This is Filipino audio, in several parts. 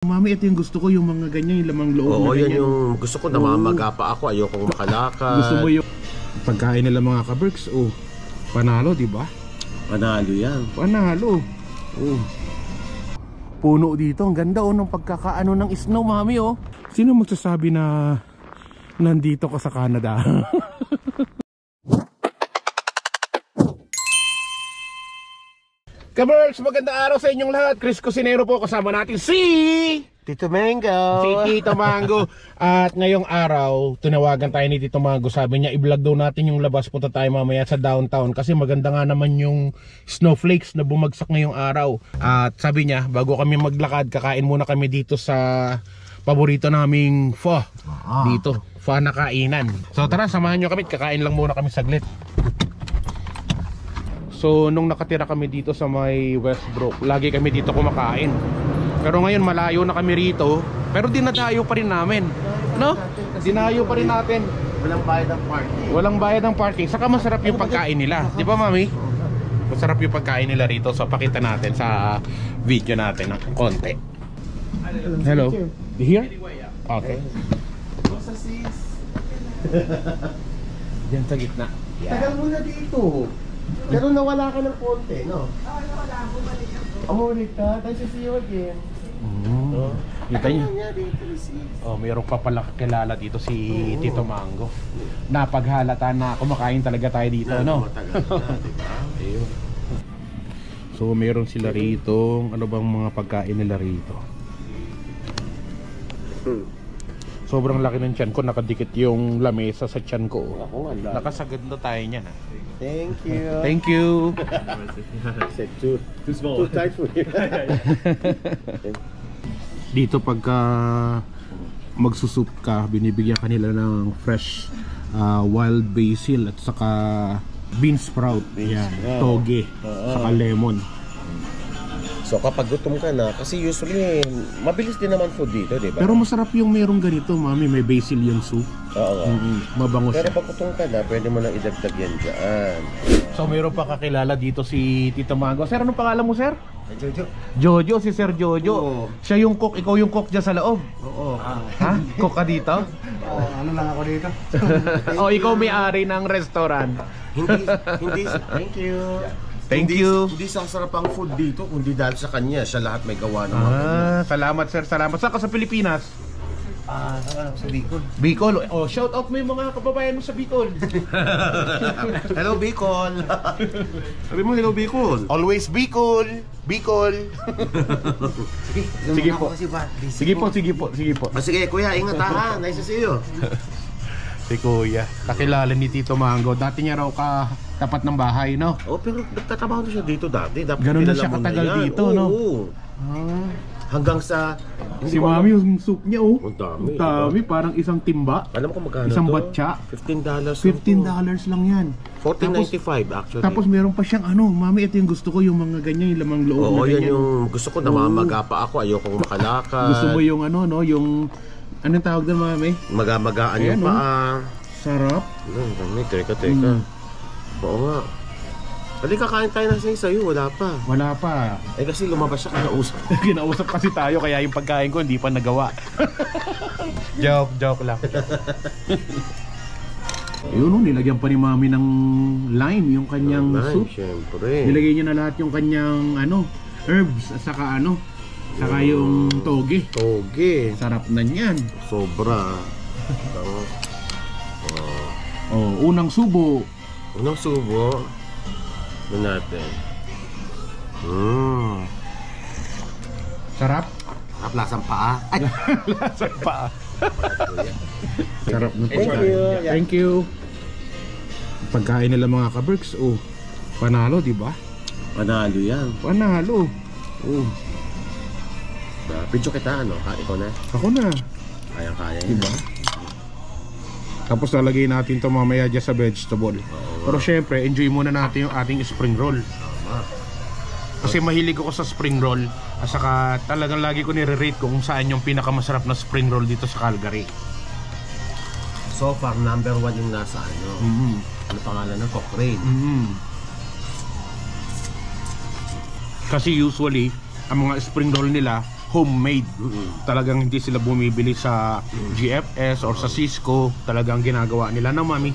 Mami, ito yung gusto ko, yung mga ganyan, yung lamang loob. Oo, na yan yung gusto ko, namamaga pa ako, ayokong makalakad. Gusto mo yung pagkain nila mga ka-Berks, oh, panalo, di ba? Panalo yan. Panalo. Oh. Puno dito, ang ganda oh ng pagkakaano ng snow, mami oh. Sino magsasabi na nandito ka sa Canada? Ka-Berks, magandang araw sa inyong lahat. Chris Cusinero po, kasama natin si Tito Mango. Si Tito Mango. At ngayong araw, tinawagan tayo ni Tito Mango. Sabi niya, i-vlog daw natin yung labas. Punta tayo mamaya sa downtown. Kasi maganda nga naman yung snowflakes na bumagsak ngayong araw. At sabi niya, bago kami maglakad, kakain muna kami dito sa paborito naming pho. Dito, pho na kainan. So tara, samahan nyo kami. Kakain lang muna kami saglit. So nung nakatira kami dito sa may Westbrook, lagi kami dito kumakain. Pero ngayon malayo na kami rito, pero dinadayo pa rin namin, no? Dinayo pa rin natin. Walang bayad ng parking. Walang bayad ng parking. Saka masarap yung pagkain nila, di ba mami? Masarap yung pagkain nila rito. So pakita natin sa video natin ng konti. Hello, you here? Okay. Diyan sa gitna. Tagal mo na dito. Pero nawala ka ng konti, no? Nawala, bumalik ako. Umulit ka, tayo sa see you again. Kita niyo? Oh, mayroong papalakilala dito si Tito Mango. Napaghalata na kumakain talaga tayo dito, no? Matagal na, diba? Ayun. So mayroon sila rito, ano bang mga pagkain nila rito? Sobrang laki ng tiyan ko, nakadikit yung lamesa sa tiyan ko. Nakasagad na tayo niyan. Thank you. Thank you. Said too small. Too tight for you. Dito pagka magsusup ka, binibigyan kanila ng fresh wild basil at saka bean sprout. Yan, toge, saka lemon. So kapag gutom ka na, kasi usually mabilis din naman food dito, di ba? Pero masarap yung merong ganito, mami, may basil yung soup. Oo. Mabango siya. Pero pag gutom ka na, pwede mo nang idagdag yan dyan. So mayroon pa kakilala dito si Tito Mango. Sir, anong pangalan mo, sir? Jojo. Jojo, si Sir Jojo. Oo. Siya yung cook, ikaw yung cook dyan sa loob. Oo. Ha? Cook ka dito? Ano lang ako dito? O ikaw may-ari ng restaurant. hindi, thank you. Thank you. Hindi sasarap ang food dito, kundi dahil sa kanya, siya lahat may gawa ng mga ganyan. Salamat sir, salamat. Saan ka sa Pilipinas? Sa Bicol. Bicol. Oh, shout out mo yung mga kababayan mo sa Bicol. Hello Bicol. Sabi mo hello Bicol. Always Bicol. Bicol. Sige po. Sige po. Sige kuya, ingat ha. Nice to see you. Si kuya, kakilala ni Tito Mango. Dati niya raw tapat ng bahay, no? Oh, pero nagtatrabaho na siya dito dati. Dapat ganun na siya kilala mo katagal na yan. dito, no? Oo. Hanggang sa... Si mami yung soup niya, oh. Ang dami. Ang dami, parang isang timba. Alam mo kung magkano Isang to? batya. $15. $15 lang yan. $14.95 actually. Tapos meron pa siyang ano, mami, ito yung gusto ko, yung mga ganyan, yung lamang loob. Oo, na yan ganyan. yung gusto ko, namamaga pa ako, ayokong makalakad. Gusto mo yung ano, no? Yung... Anong tawag doon, mami? Magamagaan yung Ayan, paa. Sarap. Teka. Oo nga. Halika, kain tayo na sa'yo, wala pa. Wala pa. Eh kasi lumabas siya, kinausap. Kinausap kasi tayo, kaya yung pagkain ko hindi pa nagawa. Joke lang. Yun, nilagyan pa ni mami ng lime yung kanyang soup. Siyempre. Nilagay niya na lahat yung kanyang ano, herbs, saka yung toge. Toge. Sarap na niyan. Sobra. Oh, unang subo. Unang subo. Ano natin? Sarap. Sarap lasang paa. Ay! Lasang paa. Sarap na Thank you. Thank you. Pagkain nila mga ka-Berks, oh, panalo, di ba? Panalo yan. Panalo. Oh. Picture kita, ano? Ikaw na? Ako na. Kaya-kaya Diba? Tapos lalagay natin ito mamaya dyan sa vegetable. Pero syempre, enjoy muna natin yung ating spring roll. Kasi mahilig ako sa spring roll. At saka talagang lagi ko nire-rate kung saan yung pinakamasarap na spring roll dito sa Calgary. So far, number 1 yung nasa ano? Ano pangalan ng Cochrane? Kasi usually, ang mga spring roll nila homemade. Talagang hindi sila bumibili sa GFS or sa Cisco. Talagang ginagawa nila na, Mami.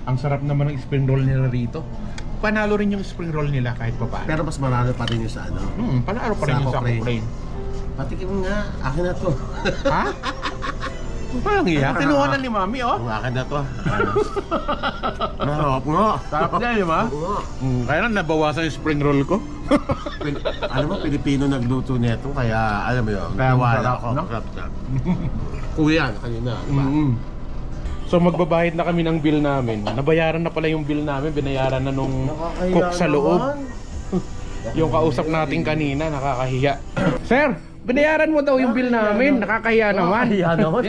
Ang sarap naman ng spring roll nila rito. Panalo rin yung spring roll nila kahit pa paano. Pero mas manalo pa rin yung sa ano. Panalo pa rin Sa yung sa Cochrane. Cochrane. Patikim nga, akin na to. Ha? Parang iya. Kinuha na ni Mami, oh. Ang akin na to. Narap nga. Sarap niya, di ba? Oo nga. Kaya lang nabawasan yung spring roll ko. Alam mo, Pilipino nagluto nito, kaya alam mo yun, Kaya wala masarap, ako. no? Sarap na. Kuya, kanina, diba? So magbabayad na kami ng bill namin. Nabayaran na pala yung bill namin, binayaran na nung Nakakahiya cook sa loob. naman. Yung kausap natin kanina, nakakahiya. Sir, binayaran mo daw yung bill namin, nakakahiya naman. Nakakahiya naman.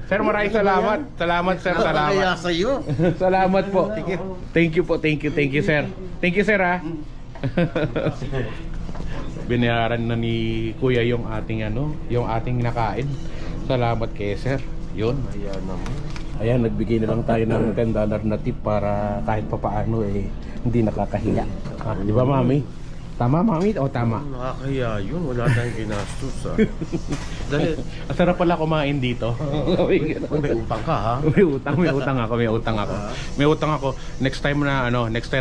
Sir, maraming salamat. Salamat, sir, Nakakahiya salamat. sa'yo. Salamat po. Thank you po, thank you, sir. Thank you, sir, ha. Binayaran na ni Kuya yung ating yung ating nakain. Salamat kay sir. Yun. Nakakahiya naman. Ayan, nagbigay na lang tayo ng $10 na tip para kahit papaano hindi nakakahiya. Di ba, Mami? Tama, Mami? O tama? Nakakahiya yun, wala tayong ginastos Dahil, Ang sarap pala kumain dito. may utang ka ha? May utang ako. May utang ako. Next time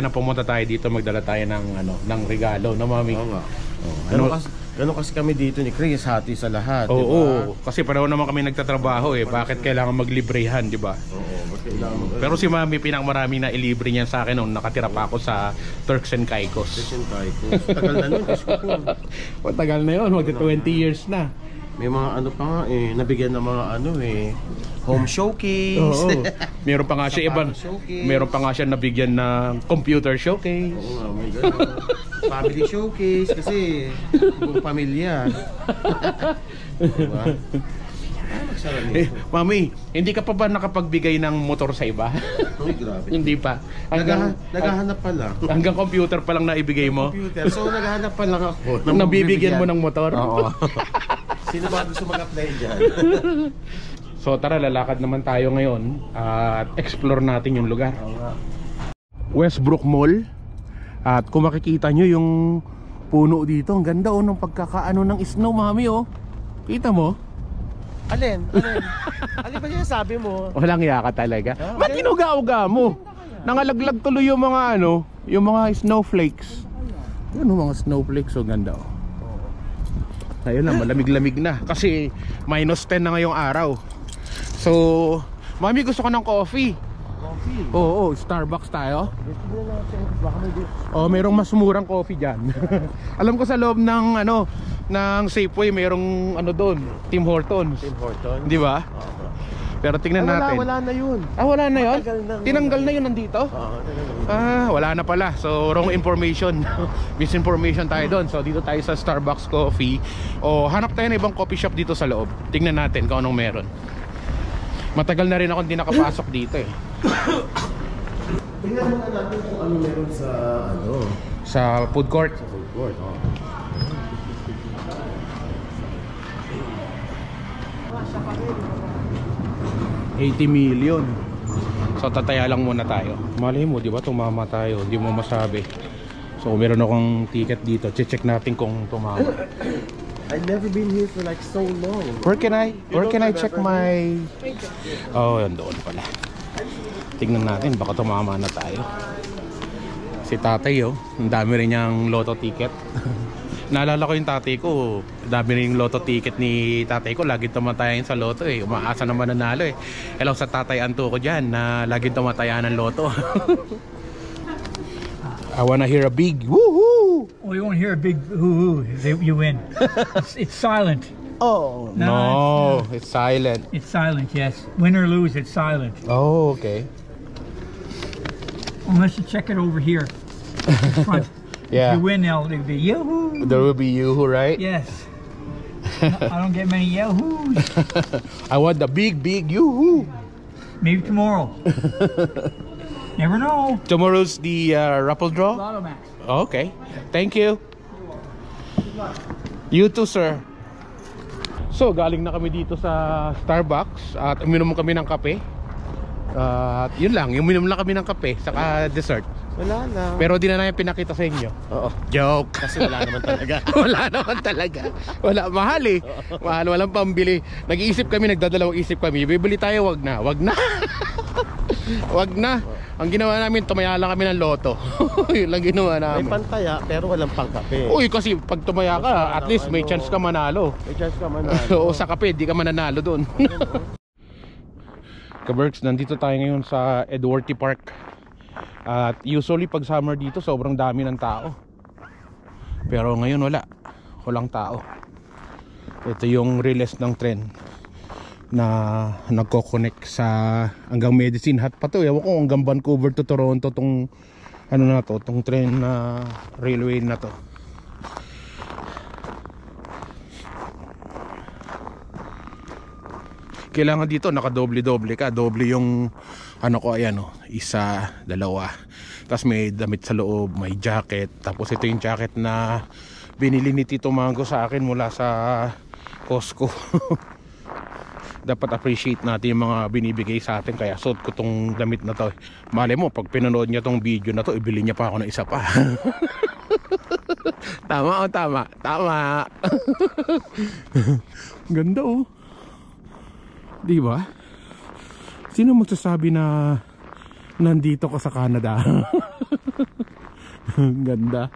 na pumunta tayo dito, magdala tayo ng regalo, no, Mami? Oo nga. Ano? Ganun kasi kami dito ni Chris, hati sa lahat, Oo, diba? kasi pareho naman kami nagtatrabaho Bakit kailangan maglibrehan, di ba? Oo, ba't kailangan Pero si Mami pinakmarami na ilibre niya sa akin nung nakatira pa ako sa Turks and Caicos. Christian Taiko. Tagal na nun, Diyos ko. Matagal na yun, magti 20 years na. May mga ano pa nga nabigyan ng mga home showcase. Oo. Meron pa nga siya ibang Showcase. meron pa nga siya nabigyan ng computer showcase. Oo nga, may ganun. Family showcase kasi buong pamilya. Diba? Magsara nito. Mami, hindi ka pa ba nakapagbigay ng motor sa iba? Uy, grabe. Hindi pa. Hanggang Naghahanap pa lang. hanggang computer pa lang naibigay mo. Computer. So naghahanap pa lang ako. Nang nabibigyan mo ng motor? Oo. Sino ba gusto mag-apply dyan? So tara, lalakad naman tayo ngayon at explore natin yung lugar. Oo nga. Westbrook Mall. At kung makikita nyo yung puno dito, ang ganda ng pagkakaano ng snow, Mami, Kita mo? Alin? Alin ba yung sabi mo? Walang yaka talaga. Ba't inuga-uga mo? Nangalaglag tuloy yung mga yung mga snowflakes. Ano mga snowflakes, ganda Ayun na, malamig-lamig na kasi -10 na ngayong araw. So, Mami, gusto ko ng coffee. Coffee. Oo, Starbucks tayo. Tignan natin. Baka may Oh, merong mas murang coffee diyan. Alam ko sa loob ng ng Safeway merong doon, Tim Hortons. Tim Hortons. Di ba? Pero tingnan natin. Wala na yun. Wala na 'yon. Matagal na. Tinanggal na 'yon nandito. Wala na pala. So, wrong information. Misinformation tayo doon. So, dito tayo sa Starbucks Coffee. O, hanap tayo ng ibang coffee shop dito sa loob. Tingnan natin kung anong meron. Matagal na rin ako hindi nakapasok dito Tingnan muna natin kung ano meron sa Sa food court. food court. 80 million. So tataya lang muna tayo. Malay mo, di ba, tumama tayo. Hindi mo masabi. So meron akong ticket dito. Check natin kung tumama. I've never been here for like so long. Where can I check my... Oh, yun doon pala. Tingnan natin, baka tumama na tayo. Si tatay, ang dami rin niyang lotto ticket. Naalala ko yung tatay ko, dami rin yung lotto ticket ni tatay ko. Lagi tumatayan sa lotto umaasa naman nanalo Hello sa tatay Anto ko dyan na lagi tumatayan ng lotto. I wanna hear a big woohoo! Oh, you won't hear a big hoo-hoo if you win. It's silent. Oh, No, no, it's silent. It's silent, yes. Win or lose, it's silent. Oh, okay. Unless you check it over here. In front. Yeah. If you win, it'll be yahoo! There will be you, right? Yes. I don't get many yahoos. I want the big yoo-hoo. Maybe tomorrow. Never know. Tomorrow's the raffle draw? Lotto Max. Okay. Thank you. You too, sir. So, galing na kami dito sa Starbucks at uminom kami ng kape. At yun lang, uminom lang kami ng kape saka dessert. Wala lang. Pero di na namin pinakita sa inyo. Oo. Joke. Kasi wala naman talaga. Wala naman talaga. Wala, mahal eh. Mahal, walang pambili. Nag-iisip kami, nagdadalawang isip kami. Bibili tayo, wag na. Wag na. Wag na. Ang ginawa namin, tumaya lang kami ng loto. Yun lang ginawa May namin. pantaya pero walang pangkape. Uy, kasi pag tumaya ka, at least may chance ka manalo. May chance ka manalo. Oo, sa kape, di ka mananalo doon. Kaberks, nandito tayo ngayon sa Edworthy Park. At usually pag summer dito, sobrang dami ng tao. Pero ngayon wala. Walang tao. Ito yung release ng tren na nagko-connect sa hanggang Medicine Hat pa to. Ewan ko hanggang Vancouver to Toronto tong ano na to, tong tren na railway na to. Kailangan dito nakadoble-doble ka. Doble yung ano ko, ayan o, isa, dalawa. Tapos may damit sa loob, may jacket. Tapos ito yung jacket na binili ni Tito Mango sa akin mula sa Costco. Dapat appreciate natin yung mga binibigay sa atin. Kaya suot ko tong damit na to. Malay mo, pag pinanood niya tong video na to, ibili niya pa ako ng isa pa. Tama o tama? Tama. Ganda oh. Diba? Sino magsasabi na nandito ka sa Canada? Ganda.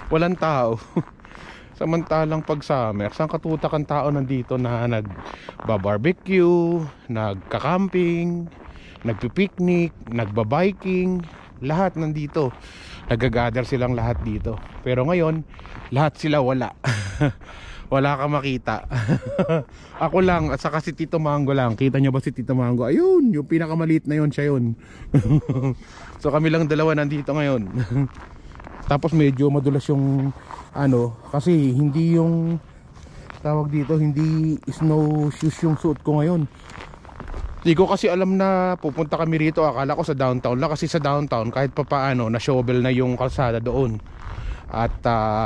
Walang tao. Samantalang pag summer, saan katutak ang tao nandito na nagba-barbecue, nagka-camping, nagpi-picnic, nagba-biking, lahat nandito. Nagagather silang lahat dito. Pero ngayon, lahat sila wala. Wala ka makita. Ako lang at saka si Tito Mango lang. Kita nyo ba si Tito Mango? Ayun, yung pinakamaliit na yun, siya yun. So kami lang dalawa nandito ngayon. Tapos medyo madulas yung ano, kasi hindi yung tawag dito, hindi snow shoes yung suot ko ngayon. Hindi ko kasi alam na pupunta kami rito. Akala ko sa downtown lang, kasi sa downtown kahit pa paano na shovel na yung kalsada doon. At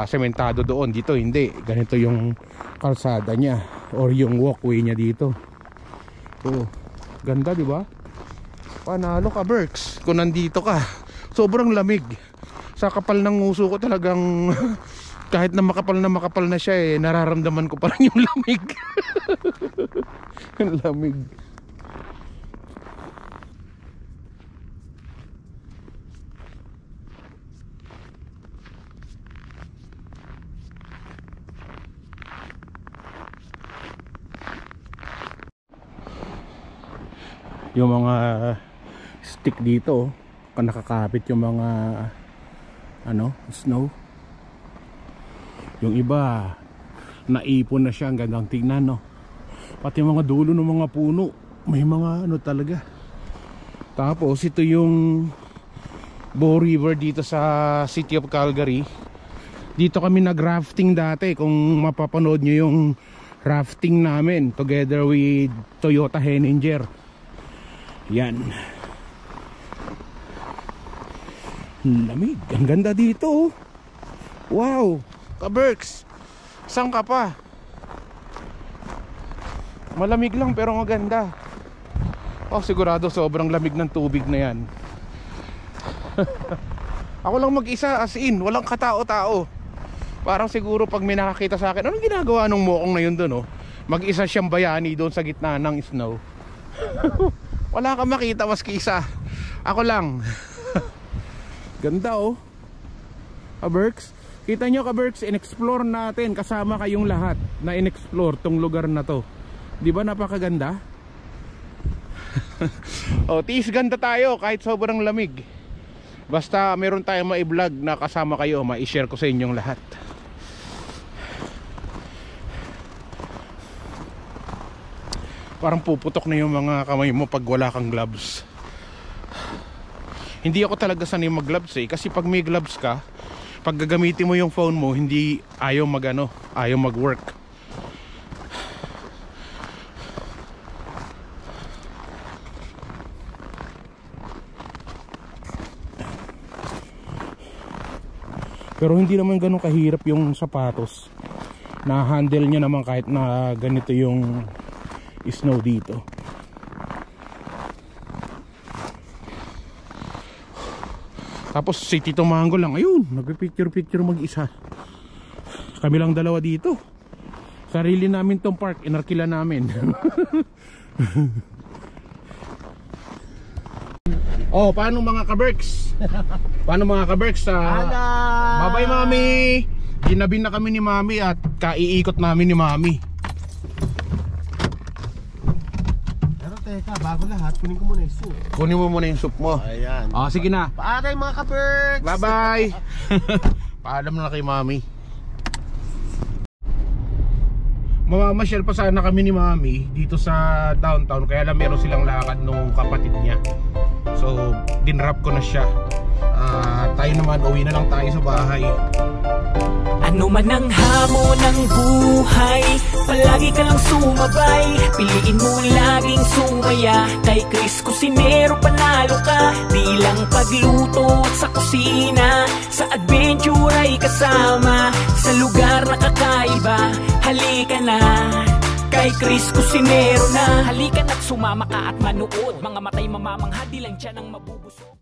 sementado doon. Dito hindi, ganito yung kalsada niya or yung walkway niya dito. Oh, ganda di ba? Panalo ka Berks kung nandito ka. Sobrang lamig. Sa kapal ng nguso ko talagang kahit na makapal na siya eh, nararamdaman ko pa rin yung lamig. Yung lamig. Yung mga stick dito nakakapit yung mga ano, snow. Yung iba naipon na siya, ang gandang tingnan no. Pati mga dulo ng mga puno may mga ano talaga. Tapos ito yung Bow River dito sa City of Calgary. Dito kami nag-rafting dati. Kung mapapanood nyo yung rafting namin together with Toyota Henninger. Yan. Lamig. Ang ganda dito. Wow. Kaberks, saan ka pa? Malamig lang pero maganda. Oh, sigurado sobrang lamig ng tubig na yan. Ako lang mag-isa, as in, walang katao-tao. Parang siguro pag may nakakita sa akin, anong ginagawa ng mokong na yun doon, oh? Mag-isa siyang bayani doon sa gitna ng snow. Wala kang makita maski isa. Ako lang. Ganda oh. Kaberks, kita nyo Kaberks, in-explore natin, kasama kayong lahat na in-explore tong lugar na to. Di ba napakaganda? Oh, tiis ganda tayo kahit sobrang lamig. Basta meron tayong ma-vlog na kasama kayo, ma-share ko sa inyong lahat. Parang puputok na yung mga kamay mo pag wala kang gloves. Hindi ako talaga sanay mag-gloves eh, kasi pag may gloves ka, pag gagamitin mo yung phone mo, hindi ayaw ayaw mag-work. Pero hindi naman ganun kahirap yung sapatos. Na-handle nyo naman kahit na ganito yung snow dito. Tapos si Tito Mango lang, ayun, nagpipicture-picture mag-isa. Kami lang dalawa dito. Sarili namin tong park, inarkila namin. Oh, paano mga ka-Berks? Paano mga ka-Berks? Bye-bye Mami! Ginabi na kami ni Mami at kaiikot namin ni Mami. Pero teka, bago lahat, kunin ko muna yung soup. Kunin mo muna yung soup mo. Ayan. Oh, sige na. Paaray mga ka-Berks! Bye-bye! Paalam na kay Mami. Mamamasyal pa sana kami ni Mami dito sa downtown, kaya lang meron silang lakad nung kapatid niya. So, dinrap ko na siya. Tayo naman, uwi na lang tayo sa bahay. Ano man ang hamon ng buhay, palagi ka lang sumabay. Piliin mo laging sumaya. Kay Chris Cusinero panalo ka. Di lang pagluto at sa kusina, sa adventure ay kasama. Sa lugar na kakaiba, halika na kay Chris Cusinero na. Halika na't sumama ka at manood. Mga matay mamamangha, di lang tiyan ang mabubusog.